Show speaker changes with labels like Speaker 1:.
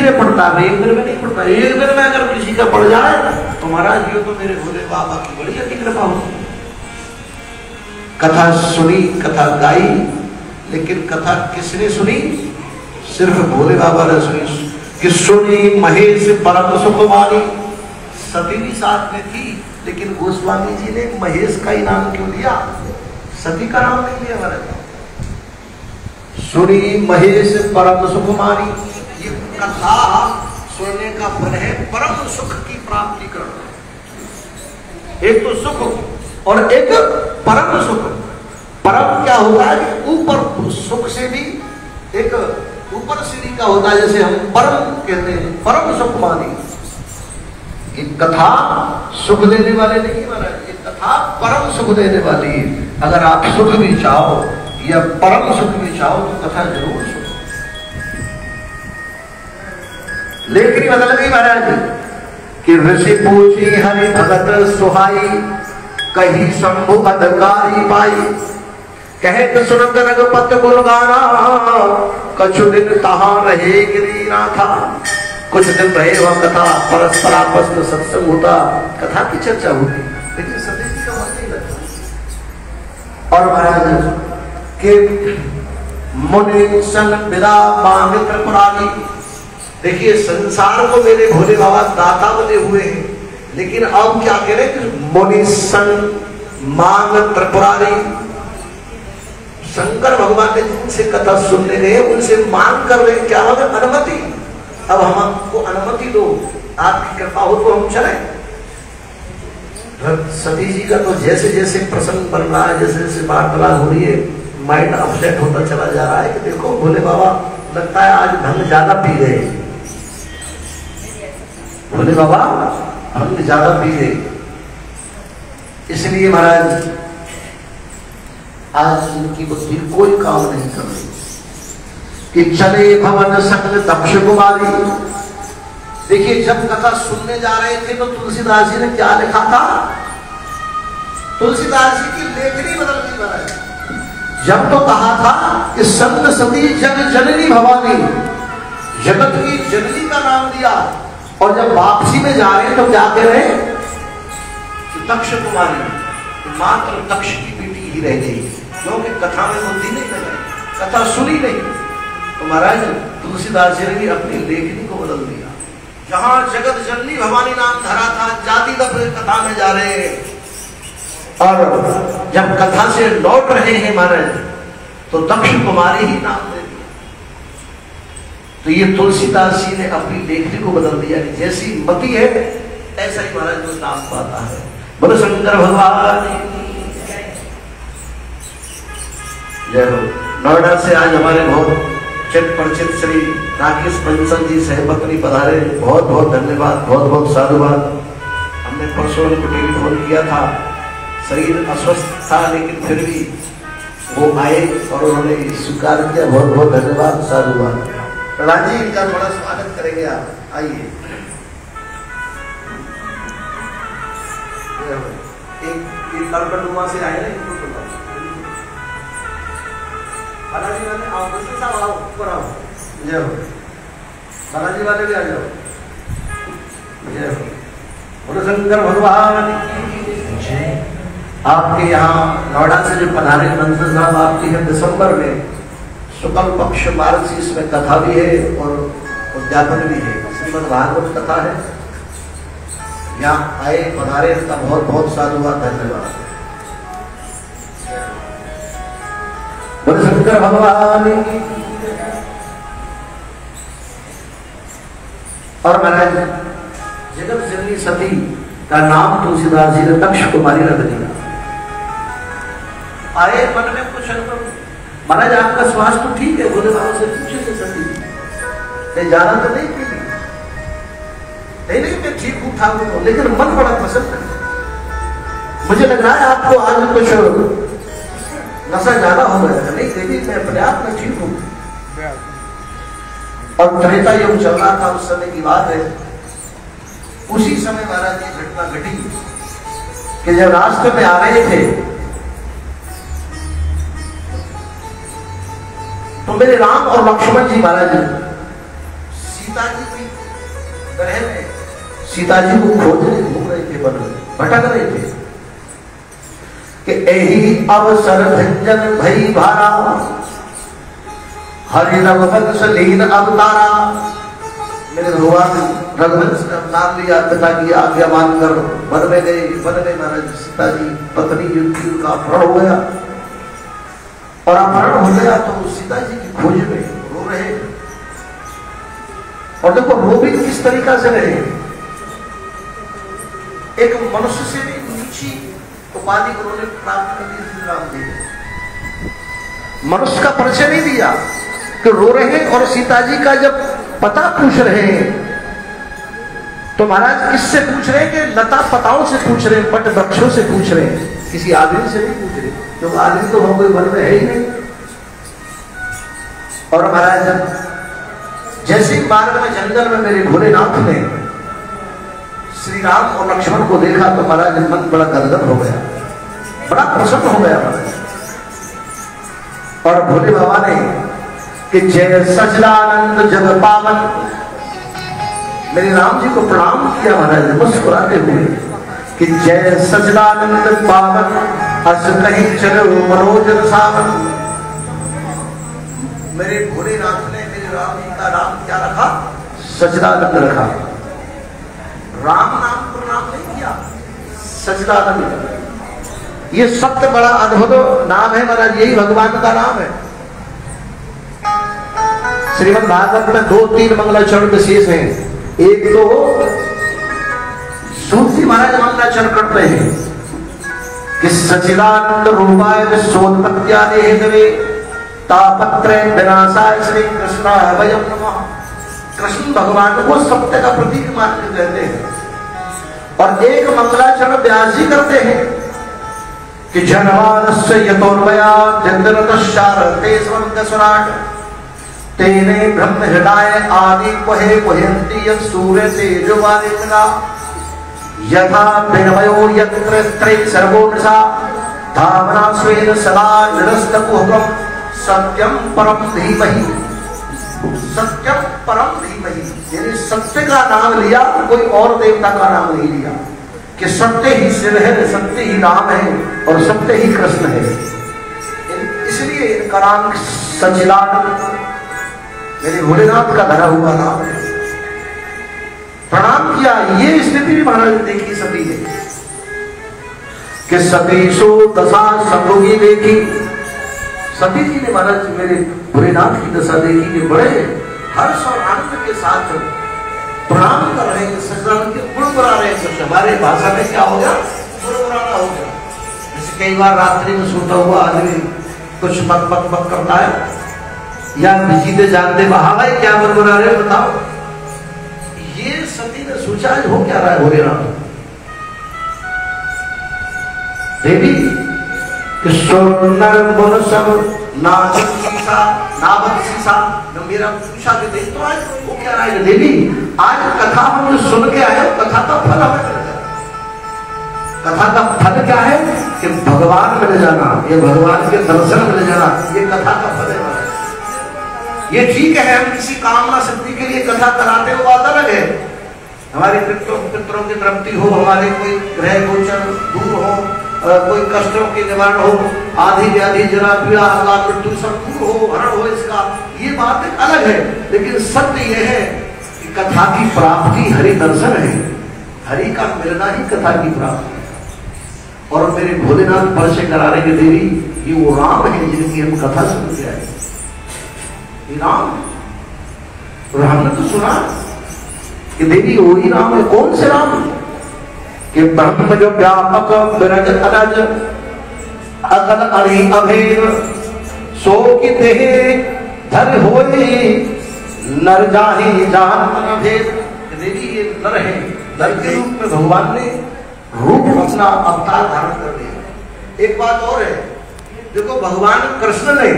Speaker 1: में पड़ता है, एक दिन में नहीं पड़ता। एक दिन में अगर किसी का पड़ जाए तो महाराज ये तो मेरे भोले बाबा की बड़ी अति कृपा होती। कथा सुनी, कथा गाई, लेकिन कथा किसने सुनी? सिर्फ भोले बाबा ने सुनी। कि सुनी महेश परम सुखवानी, सती भी साथ में थी, लेकिन गोस्वामी जी ने महेश का ही नाम क्यों दिया, सती का नाम नहीं लिया महाराज। सुनी महेश परम सुखमानी, ये कथा सुनने का फल है परम सुख की प्राप्ति करना। एक तो सुख और एक परम सुख। परम क्या होता है कि ऊपर, सुख से भी एक ऊपर सीढ़ी का होता है, जैसे हम परम कहते हैं, परम सुख मानी। ये कथा सुख देने वाले नहीं महाराज, ये कथा परम सुख देने वाली है। अगर आप सुख भी चाहो या परम सुख भी चाहो तो कथा जरूर सुनो। लेकिन बदल गई महाराज कि ऋषि पूछी हरि भगत सुहाई, कही शंभु अधिकारी पाई। कहे तो सुनत रघुपत गुण गाना, कछु दिन तहां रहे गिरिनाथा। कुछ दिन रहे वह कथा, परस्पर आपस में सत्संग होता, कथा की चर्चा होती, लेकिन सती जी का मन नहीं लगता। और महाराज के मुनि सन विदा मांग त्रिपुरारी। देखिए संसार को मेरे भोले बाबा दाता बने हुए हैं, लेकिन अब क्या कह रहे हैं? मुनि सन मांग त्रिपुरारी। शंकर भगवान ने जिनसे कथा सुनने गए उनसे मांग कर रहे, क्या होगा? अनुमति। अब हमको अनुमति दो, आपकी कृपा हो तो हम चले। सती जी का तो जैसे जैसे प्रसंग बन रहा है, जैसे जैसे वार्तालाप हो रही है, माइंड अपसेट होता चला जा रहा है कि देखो भोले बाबा लगता है आज भंग ज्यादा पी गए, भोले बाबा भंग ज्यादा पी गए। इसलिए महाराज आज इनकी बुद्धि कोई काम नहीं कर रही कि चले भवन सकल दक्ष कुमारी। देखिए जब कथा सुनने जा रहे थे तो तुलसीदास जी ने क्या लिखा था? तुलसीदास जी की लेखनी बदल गई महाराज। जब तो कहा था कि संत सती जग जननी भवानी, जगत की जननी का नाम दिया, और जब वापसी में जा रहे हैं तो क्या कह रहे हैं? दक्ष कुमारी, मात्र दक्ष की बेटी ही रह गई, क्योंकि कथा में बुद्धि नहीं लगाई, कथा सुनी नहीं। तो महाराज तुलसीदास जी ने अपनी लेखनी को बदल दिया। जहां जगत जननी भवानी नाम धरा था, जाति दब कथा में जा रहे हैं, और जब कथा से लौट रहे हैं महाराज तो दक्ष कुमारी ही नाम दे दिया। तो ये तुलसीदास जी ने अपनी लेखनी को बदल दिया कि जैसी मति है ऐसा ही महाराज जो नाम पाता है। बोलो शंकर भगवान जय हो। नोएडा से आज हमारे बहुत चित परिचित श्री राकेश बंसल जी सहपत्नी पधारे, बहुत बहुत धन्यवाद, बहुत बहुत साधुवाद। हमने परसों उनको टेलीफोन किया था, शरीर अस्वस्थ था लेकिन फिर भी वो आए और उन्होंने स्वीकार किया, बहुत बहुत धन्यवाद, साधुवाद। प्रहलाद जी इनका थोड़ा स्वागत करेंगे आप, आइए। एक कलकत्ता से आए ना, बालाजी वाले आओ, कृष्ण साहब आओ, ऊपर आओ, जय हो। बालाजी वाले भी आ जाओ, जय हो। बोलो शंकर भगवान जय। आपके यहाँ नोएडा से जो पधारे मंत्री साहब आपकी है दिसंबर में, शुक्ल पक्ष मार्गशीर्ष में कथा भी है और उद्यापन भी है, श्रीमद् भागवत कथा है। यहाँ आए पधारे, इसका बहुत बहुत साधुवाद, धन्यवाद। बोलो शंकर भगवान। और महाराज जगत जननी सती का नाम तुलसीदास जी ने दक्ष कुमारी रख दिया। आए मन में कुछ अनुभव, महाराज आपका स्वास्थ्य तो ठीक है? बोले बाबा से पूछे थे सती, जाना तो नहीं पी ली? नहीं मैं ठीक हूँ, ठाक हूँ, लेकिन मन बड़ा पसंद है, मुझे लग रहा है आपको आज कुछ नशा ज्यादा हो गया। नहीं देखिए मैं अपने आप में ठीक हूँ। और त्रेता युग चल रहा था, उस समय की बात है। उसी समय महाराज ये घटना घटी कि जब रास्ते में आ रहे थे तो मेरे राम और लक्ष्मण जी महाराज सीता जी भी ग्रह में सीता जी को खोजने घूम रहे थे, वन में भटक रहे थे कि यही अवसर भंजन भई भारा, हरि रघुवंश लीन अवतारा। मेरे भगवान रघुवंश ने अवतार लिया, पिता की आज्ञा मानकर वन में गए। वन में महाराज सीता जी पत्नी युद्धि का अपहरण हो गया, और अपहरण हो गया तो सीता जी की खोज में रो रहे। और देखो रो भी किस तरीका से रहे, एक मनुष्य से भी नीची उपाधि उन्होंने प्राप्त कर दी थी राम जी। मनुष्य का परिचय नहीं दिया कि रो रहे हैं। और सीता जी का जब पता पूछ रहे हैं तो महाराज किससे पूछ रहे हैं कि लता पताओं से पूछ रहे हैं, बट वृक्षों से पूछ रहे हैं, किसी आदमी से नहीं पूछ रहे, क्योंकि आदमी तो हम कोई वन में है ही नहीं। और महाराज जैसे ही मार्ग में जंगल में मेरे भोलेनाथ ने श्री राम और लक्ष्मण को देखा तो महाराज मन बड़ा गदगद हो गया, बड़ा प्रसन्न हो गया महाराज। और भोले बाबा ने कि जय सच्चिदानंद जग पावन, मेरे राम जी को प्रणाम किया महाराज मुस्कुराते हुए कि जय सच्चिदानंद पावन, अस कहीं चलो मनोजन सावन। मेरे भोलेनाथ ने मेरे राम जी का नाम क्या रखा? सच्चिदानंद रखा। राम नाम को नाम नहीं किया, सच्चिदानंद। ये सत्य बड़ा अद्भुत नाम है महाराज, यही भगवान का नाम है। श्रीमद् भागवत में 2-3 मंगलाचरण विशेष हैं। एक तो सूत जी महाराज मंगलाचरण करते हैं कि सच्चिदानंद रूपाय विश्वोत्पत्त्यादि हेतवे तापत्रय विनाशाय श्री कृष्णाय वयं नमः। कृष्ण भगवान को सत्य का प्रतीक मान के कहते हैं। और एक मंगलाचरण व्यास जी करते हैं कि जनवानस्य यतोर्वया जगदरतशारते स्वराट तेने ब्रह्म हृदय आदि पहे पहंती यत् सूर्य तेजोवारिमना यथा विनमयो यत्र त्रय सर्वोर्षा धामना स्वेन सदा निरस्तकुहकम् सत्यम परम धीमहि। सत्यम परम धीमहि यानी सत्य का नाम लिया, कोई और देवता का नाम नहीं लिया, कि सत्य ही शिव है, सत्य ही राम है और सत्य ही कृष्ण है। इसलिए इनका नाम सच्चिदानंद मेरे भोलेनाथ का धरा हुआ नाम है। प्रणाम किया। ये स्थिति भी महाराज ने देखी सती ने कि सतीशो दशा संभोगी देखी। सती जी ने महाराज मेरे भोलेनाथ की दशा देखी कि बड़े हर्ष और आनंद के साथ प्रणाम कर रहे हैं, सच्चिदानंद के गुणगुणा रहे हैं। हमारे भाषा में क्या हो गया? गुणगुणाना हो गया। जैसे कई बार रात्रि में सोता हुआ आदमी कुछ मत मत मत करता है, या जीते जानते वहां भाई क्या गुनगुना रहे हो बताओ। ये सती ने सोचा हो क्या रहा है भोलेनाथ देवी कि सोनर मन सब नाचत शीशा नाभत शीशा। मेरा पूछा कि देख तो आज वो क्या रहा है देवी, आज कथा हम जो सुन के आए कथा का फल हमें मिल जाए। कथा का फल क्या है कि भगवान मिल जाना, ये भगवान के दर्शन मिल जाना, ये कथा का फल है। ये ठीक है, हम किसी कामना सिद्धि के लिए कथा कराते हो बात अलग है। हमारे पितरों की तृप्ति हो, हमारे कोई ग्रह गोचर दूर हो, कोई कष्टों के निवारण हो, आधी व्याधि जरा पीड़ा अकाल मृत्यु सब दूर हो, हरण हो, इसका ये बात एक अलग है। लेकिन सत्य यह है कि कथा की प्राप्ति हरि दर्शन है, हरि का मिलना ही कथा की प्राप्ति। और मेरे भोलेनाथ परिचय करा रहे देवी ये वो राम है जिनकी हम कथा सुन के आए। राम और हमने तो सुना कि देवी वही राम है। कौन से राम? कि ब्रह्म जो व्यापक विरज अरज अकल अरि अभेद सो की देह धर होए नर जाहि जान अभेद। देवी ये नर है, नर के रूप में भगवान ने रूप अपना अवतार धारण कर लिया। एक बात और है, देखो भगवान कृष्ण ने